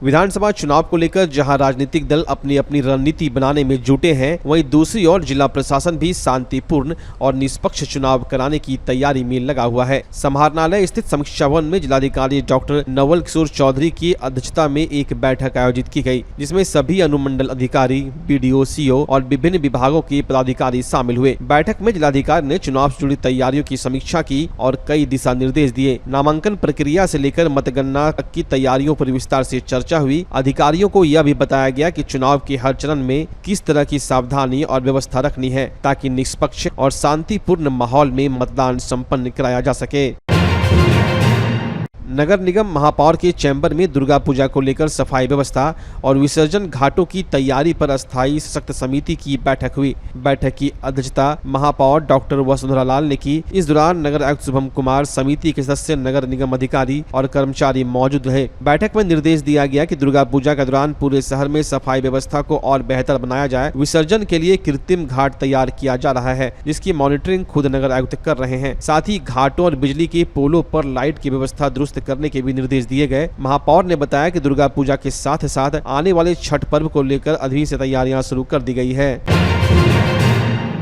विधानसभा चुनाव को लेकर जहां राजनीतिक दल अपनी अपनी रणनीति बनाने में जुटे हैं, वहीं दूसरी ओर जिला प्रशासन भी शांतिपूर्ण और निष्पक्ष चुनाव कराने की तैयारी में लगा हुआ है। समाहरणालय स्थित समीक्षा भवन में जिलाधिकारी डॉक्टर नवल किशोर चौधरी की अध्यक्षता में एक बैठक आयोजित की गई, जिसमें सभी अनुमंडल अधिकारी, BDO, CO और विभिन्न विभागों के पदाधिकारी शामिल हुए। बैठक में जिलाधिकारी ने चुनाव से जुड़ी तैयारियों की समीक्षा की और कई दिशा निर्देश दिए। नामांकन प्रक्रिया से लेकर मतगणना तक की तैयारियों पर विस्तार से चर्चा हुई। अधिकारियों को यह भी बताया गया कि चुनाव के हर चरण में किस तरह की सावधानी और व्यवस्था रखनी है ताकि निष्पक्ष और शांतिपूर्ण माहौल में मतदान संपन्न कराया जा सके। नगर निगम महापौर के चैम्बर में दुर्गा पूजा को लेकर सफाई व्यवस्था और विसर्जन घाटों की तैयारी पर अस्थायी सशक्त समिति की बैठक हुई। बैठक की अध्यक्षता महापौर डॉक्टर वसुंधरा लाल ने की। इस दौरान नगर आयुक्त शुभम कुमार, समिति के सदस्य, नगर निगम अधिकारी और कर्मचारी मौजूद रहे। बैठक में निर्देश दिया गया कि दुर्गा पूजा के दौरान पूरे शहर में सफाई व्यवस्था को और बेहतर बनाया जाए। विसर्जन के लिए कृत्रिम घाट तैयार किया जा रहा है, जिसकी मॉनिटरिंग खुद नगर आयुक्त कर रहे हैं। साथ ही घाटों और बिजली के पोलों पर लाइट की व्यवस्था दुरुस्त करने के भी निर्देश दिए गए। महापौर ने बताया कि दुर्गा पूजा के साथ साथ आने वाले छठ पर्व को लेकर अभी से तैयारियां शुरू कर दी गई है।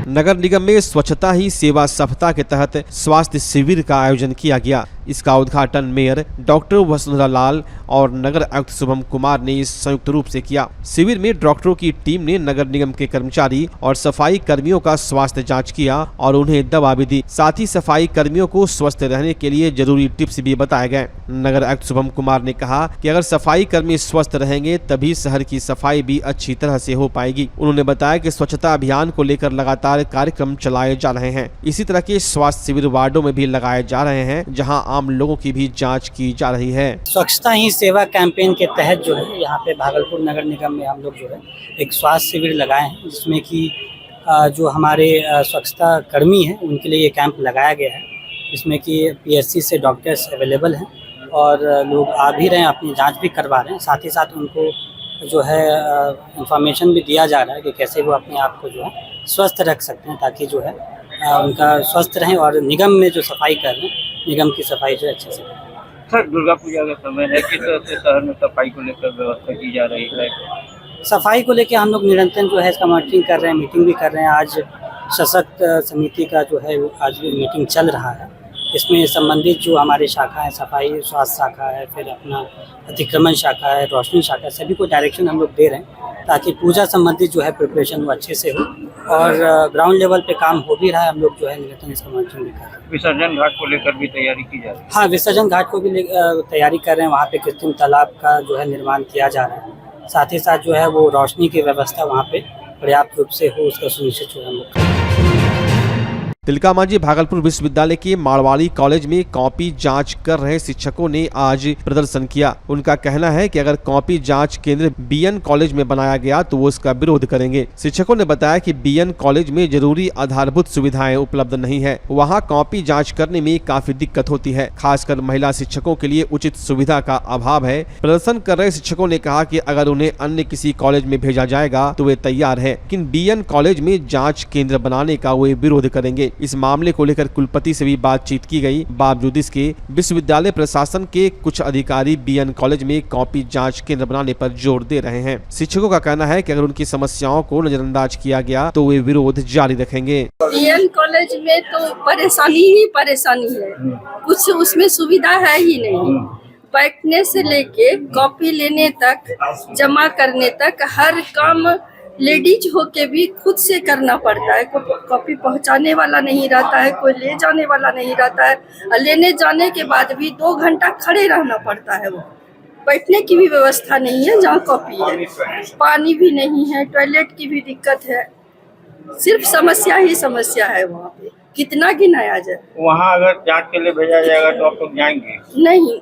नगर निगम में स्वच्छता ही सेवा सप्ताह के तहत स्वास्थ्य शिविर का आयोजन किया गया। इसका उद्घाटन मेयर डॉक्टर वसुंधरा लाल और नगर आयुक्त शुभम कुमार ने संयुक्त रूप से किया। शिविर में डॉक्टरों की टीम ने नगर निगम के कर्मचारी और सफाई कर्मियों का स्वास्थ्य जांच किया और उन्हें दवा भी दी। साथ ही सफाई कर्मियों को स्वस्थ रहने के लिए जरूरी टिप्स भी बताए गए। नगर आयुक्त शुभम कुमार ने कहा कि अगर सफाई कर्मी स्वस्थ रहेंगे तभी शहर की सफाई भी अच्छी तरह से हो पाएगी। उन्होंने बताया कि स्वच्छता अभियान को लेकर लगातार कार्यक्रम चलाए जा रहे हैं। इसी तरह के स्वास्थ्य शिविर वार्डों में भी लगाए जा रहे हैं, जहाँ आम लोगों की भी जांच की जा रही है। स्वच्छता ही सेवा कैंपेन के तहत जो है यहाँ पे भागलपुर नगर निगम में हम लोग जो है एक स्वास्थ्य शिविर लगाए हैं, जिसमें कि जो हमारे स्वच्छता कर्मी हैं उनके लिए ये कैंप लगाया गया है। इसमें कि PSC से डॉक्टर्स अवेलेबल हैं और लोग आ भी रहे हैं, अपनी जाँच भी करवा रहे हैं। साथ ही साथ उनको जो है इंफॉर्मेशन भी दिया जा रहा है कि कैसे वो अपने आप को जो है स्वस्थ रख सकते हैं, ताकि जो है उनका स्वस्थ रहें और निगम में जो सफाई कर रहे हैं निगम की सफाई जो अच्छे से करें। सर, दुर्गा पूजा का समय है, किस तरह से शहर में सफाई को लेकर व्यवस्था की जा रही है? सफाई को लेकर हम लोग निरंतर जो है इसका मॉनिटरिंग कर रहे हैं, मीटिंग भी कर रहे हैं। आज सशक्त समिति का जो है आज भी मीटिंग चल रहा है। इसमें संबंधित जो हमारी शाखा है, सफाई स्वास्थ्य शाखा है, फिर अपना अतिक्रमण शाखा है, रोशनी शाखा, सभी को डायरेक्शन हम लोग दे रहे हैं ताकि पूजा संबंधित जो है प्रिपरेशन वो अच्छे से हो और ग्राउंड लेवल पे काम हो भी रहा है। हम लोग जो है निरंतर इसका मॉनिटरिंग भी कर रहे हैं। विसर्जन घाट को लेकर भी तैयारी की जा रही है? हाँ, विसर्जन घाट को भी तैयारी कर रहे हैं। वहाँ पे कृत्रिम तालाब का जो है निर्माण किया जा रहा है। साथ ही साथ जो है वो रोशनी की व्यवस्था वहाँ पे पर्याप्त रूप से हो, उसका सुनिश्चित जो है हम लोग। तिलका मांझी भागलपुर विश्वविद्यालय के मारवाड़ी कॉलेज में कॉपी जांच कर रहे शिक्षकों ने आज प्रदर्शन किया। उनका कहना है कि अगर कॉपी जांच केंद्र BN कॉलेज में बनाया गया तो वो इसका विरोध करेंगे। शिक्षकों ने बताया कि BN कॉलेज में जरूरी आधारभूत सुविधाएं उपलब्ध नहीं है। वहां कॉपी जांच करने में काफी दिक्कत होती है, खासकर महिला शिक्षकों के लिए उचित सुविधा का अभाव है। प्रदर्शन कर रहे शिक्षकों ने कहा कि अगर उन्हें अन्य किसी कॉलेज में भेजा जाएगा तो वे तैयार है, लेकिन BN कॉलेज में जाँच केंद्र बनाने का वे विरोध करेंगे। इस मामले को लेकर कुलपति से भी बातचीत की गई। बावजूद इसके विश्वविद्यालय प्रशासन के कुछ अधिकारी BN कॉलेज में कॉपी जांच केंद्र बनाने पर जोर दे रहे हैं। शिक्षकों का कहना है कि अगर उनकी समस्याओं को नजरअंदाज किया गया तो वे विरोध जारी रखेंगे। BN कॉलेज में तो परेशानी ही परेशानी है, कुछ उसमें सुविधा है ही नहीं। बैठने से लेके कॉपी लेने तक, जमा करने तक हर काम लेडीज होके भी खुद से करना पड़ता है। कॉपी पहुंचाने वाला नहीं रहता है, कोई ले जाने वाला नहीं रहता है। लेने जाने के बाद भी 2 घंटा खड़े रहना पड़ता है। वो बैठने की भी व्यवस्था नहीं है जहाँ कॉपी है, पानी भी नहीं है, टॉयलेट की भी दिक्कत है। सिर्फ समस्या ही समस्या है। वहाँ पे कितना गिनाया जाए। वहाँ अगर जांच के लिए भेजा जाएगा तो आप लोग जाएंगे? नहीं,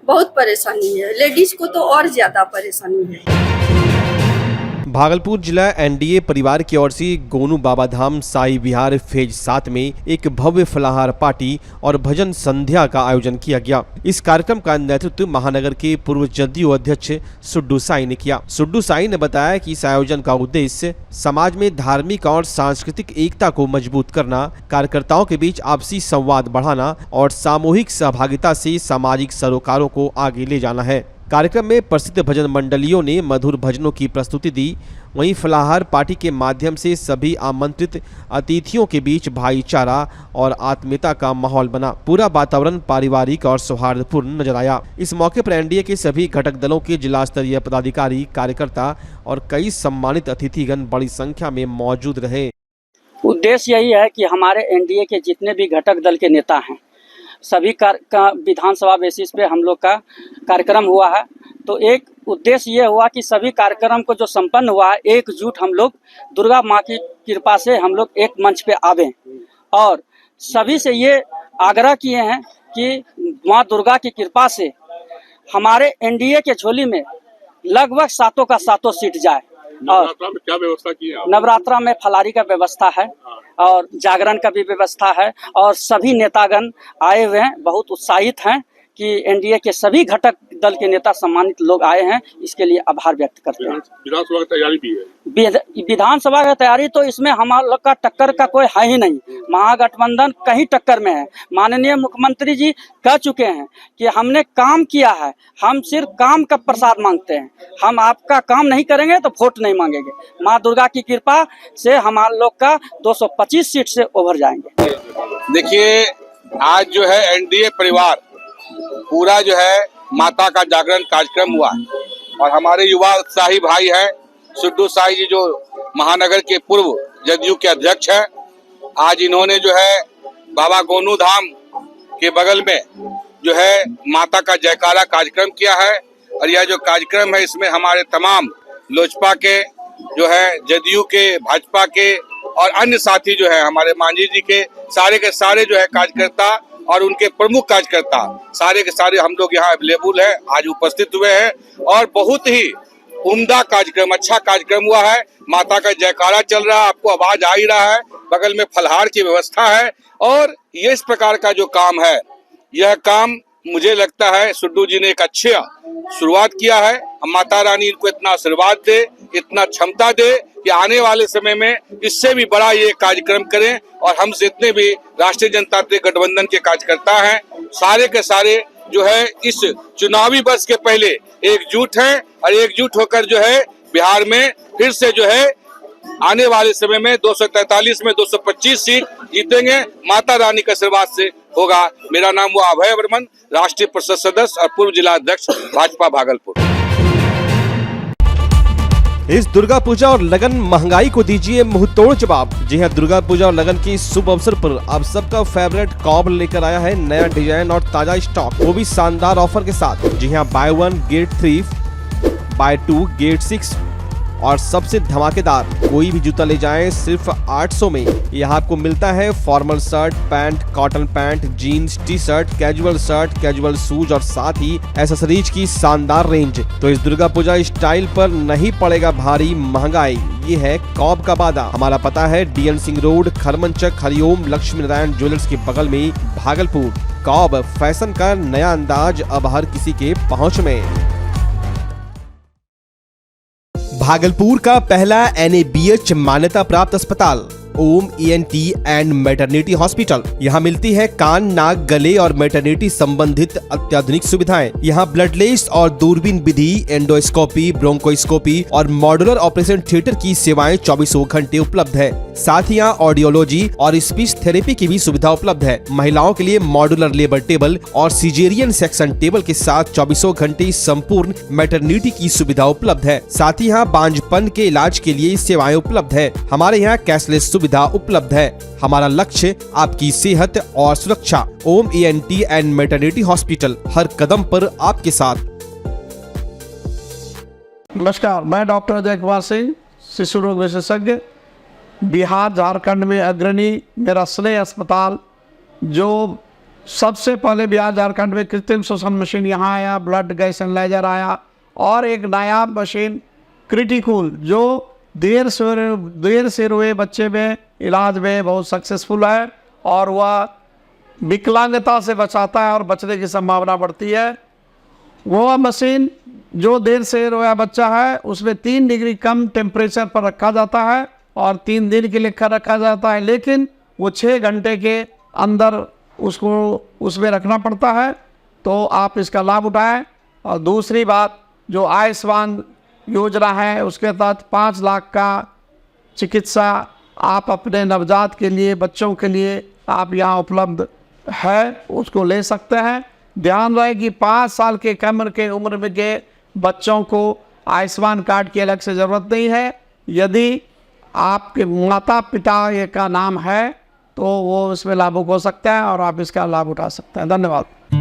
बहुत परेशानी है। लेडीज को तो और ज्यादा परेशानी है। भागलपुर जिला NDA परिवार की ओर से गोनू बाबाधाम साई विहार फेज 7 में एक भव्य फलाहार पार्टी और भजन संध्या का आयोजन किया गया। इस कार्यक्रम का नेतृत्व महानगर के पूर्व जदयू अध्यक्ष सुड्डू साई ने किया। सुड्डू साई ने बताया कि इस आयोजन का उद्देश्य समाज में धार्मिक और सांस्कृतिक एकता को मजबूत करना, कार्यकर्ताओं के बीच आपसी संवाद बढ़ाना और सामूहिक सहभागिता से सामाजिक सरोकारों को आगे ले जाना है। कार्यक्रम में प्रसिद्ध भजन मंडलियों ने मधुर भजनों की प्रस्तुति दी। वहीं फलाहार पार्टी के माध्यम से सभी आमंत्रित अतिथियों के बीच भाईचारा और आत्मीयता का माहौल बना। पूरा वातावरण पारिवारिक और सौहार्दपूर्ण नजर आया। इस मौके पर एनडीए के सभी घटक दलों के जिला स्तरीय पदाधिकारी, कार्यकर्ता और कई सम्मानित अतिथिगण बड़ी संख्या में मौजूद रहे। उद्देश्य यही है कि हमारे एनडीए के जितने भी घटक दल के नेता हैं, सभी का विधानसभा बेसिस पे हम लोग का कार्यक्रम हुआ है। तो एक उद्देश्य ये हुआ कि सभी कार्यक्रम को जो संपन्न हुआ है, एकजुट हम लोग दुर्गा माँ की कृपा से हम लोग एक मंच पे आवें और सभी से ये आग्रह किए हैं कि माँ दुर्गा की कृपा से हमारे एनडीए के झोली में लगभग 7 का 7 सीट जाए। और नवरात्रा में क्या व्यवस्था की है? नवरात्रा में फलारी का व्यवस्था है और जागरण का भी व्यवस्था है और सभी नेतागण आए हुए हैं, बहुत उत्साहित हैं कि एनडीए के सभी घटक दल के नेता सम्मानित लोग आए हैं, इसके लिए आभार व्यक्त करते हैं। विधानसभा की तैयारी भी है। विधानसभा की तैयारी तो इसमें हमारे लोग का टक्कर का कोई है ही नहीं। महागठबंधन कहीं टक्कर में है। माननीय मुख्यमंत्री जी कह चुके हैं कि हमने काम किया है, हम सिर्फ काम का प्रसाद मांगते हैं, हम आपका काम नहीं करेंगे तो वोट नहीं मांगेंगे। माँ दुर्गा की कृपा से हमारे लोग का 225 सीट से ओवर जाएंगे। देखिए, आज जो है एनडीए परिवार पूरा जो है माता का जागरण कार्यक्रम हुआ और हमारे युवा उत्साही भाई हैं सुड्डू साई जी, जो महानगर के पूर्व जदयू के अध्यक्ष हैं। आज इन्होंने जो है बाबा गोनू धाम के बगल में जो है माता का जयकारा कार्यक्रम किया है और यह जो कार्यक्रम है इसमें हमारे तमाम लोजपा के जो है, जदयू के, भाजपा के और अन्य साथी जो है हमारे मांझी जी के सारे जो है कार्यकर्ता और उनके प्रमुख कार्यकर्ता सारे के सारे हम लोग यहाँ अवेलेबल है, आज उपस्थित हुए हैं और बहुत ही उम्दा कार्यक्रम, अच्छा कार्यक्रम हुआ है। माता का जयकारा चल रहा है, आपको आवाज आ ही रहा है, बगल में फलहार की व्यवस्था है और ये इस प्रकार का जो काम है, यह काम मुझे लगता है सुड्डू जी ने एक अच्छी शुरुआत किया है। माता रानी इनको इतना आशीर्वाद दे, इतना क्षमता दे कि आने वाले समय में इससे भी बड़ा ये कार्यक्रम करें और हम जितने भी राष्ट्रीय जनतांत्रिक गठबंधन के कार्यकर्ता हैं सारे के सारे जो है इस चुनावी वर्ष के पहले एकजुट हैं और एकजुट होकर जो है बिहार में फिर से जो है आने वाले समय में 243 में 225 सीट जीतेंगे। माता रानी के आशीर्वाद से होगा। मेरा नाम हुआ अभय वर्मन, राष्ट्रीय परिषद सदस्य और पूर्व जिला अध्यक्ष भाजपा भागलपुर। इस दुर्गा पूजा और लगन महंगाई को दीजिए मुंहतोड़ जवाब। जी हां, दुर्गा पूजा और लगन के शुभ अवसर पर अब सबका फेवरेट कॉब लेकर आया है नया डिजाइन और ताजा स्टॉक, वो भी शानदार ऑफर के साथ। जी हां, बाय 1 गेट 3, बाय 2 गेट 6 और सबसे धमाकेदार कोई भी जूता ले जाएं सिर्फ 800 में। यहाँ आपको मिलता है formal shirt, pant, cotton pant, jeans, T shirt, casual shoes और साथ ही एसेसरीज की शानदार रेंज। तो इस दुर्गा पूजा स्टाइल पर नहीं पड़ेगा भारी महंगाई, ये है कॉब का वादा। हमारा पता है DN Singh road, Kharmanchak, Hariom Lakshmi Narayan jewellers के बगल में भागलपुर। कॉब फैशन का नया अंदाज अब हर किसी के पहुँच में। भागलपुर का पहला NABH मान्यता प्राप्त अस्पताल ओम ENT एंड मैटरनिटी हॉस्पिटल। यहाँ मिलती है कान, नाक, गले और मैटरनिटी संबंधित अत्याधुनिक सुविधाएं। यहाँ ब्लडलेस और दूरबीन विधि, एंडोस्कोपी, ब्रोंकोस्कोपी और मॉड्यूलर ऑपरेशन थिएटर की सेवाएं 24 घंटे उपलब्ध है। साथ ही यहाँ ऑडियोलॉजी और स्पीच थेरेपी की भी सुविधा उपलब्ध है। महिलाओं के लिए मॉड्यूलर लेबर टेबल और सिजेरियन सेक्शन टेबल के साथ 24 घंटे संपूर्ण मैटरनिटी की सुविधा उपलब्ध है। साथ ही यहाँ बांझपन के इलाज के लिए सेवाएं उपलब्ध है। हमारे यहाँ कैशलेस सुविधा उपलब्ध है। हमारा लक्ष्य आपकी सेहत और सुरक्षा। ओम ENT एंड मैटरनिटी हॉस्पिटल, हर कदम पर आपके साथ। नमस्कार, मैं डॉक्टर अजय कुमार सिंह, शिशु रोग विशेषज्ञ, बिहार झारखंड में अग्रणी मेरा स्नेह अस्पताल, जो सबसे पहले बिहार झारखंड में कृत्रिम श्वसन मशीन यहाँ आया, ब्लड गैस एनालाइजर आया और एक नायाब मशीन क्रिटिकल जो देर से रोए बच्चे में इलाज में बहुत सक्सेसफुल है और वह विकलांगता से बचाता है और बचने की संभावना बढ़ती है। वो मशीन जो देर से रोया बच्चा है उसमें 3 डिग्री कम टेम्परेचर पर रखा जाता है और 3 दिन के लिए रखा जाता है, लेकिन वो 6 घंटे के अंदर उसको उसमें रखना पड़ता है। तो आप इसका लाभ उठाएं और दूसरी बात, जो आयुष्मान योजना है उसके तहत 5 लाख का चिकित्सा आप अपने नवजात के लिए, बच्चों के लिए आप यहाँ उपलब्ध है, उसको ले सकते हैं। ध्यान रहे कि 5 साल के कम के उम्र में के बच्चों को आयुष्मान कार्ड की अलग से ज़रूरत नहीं है। यदि आपके माता पिता ये का नाम है तो वो इसमें लाभुक हो सकता है और आप इसका लाभ उठा सकते हैं। धन्यवाद।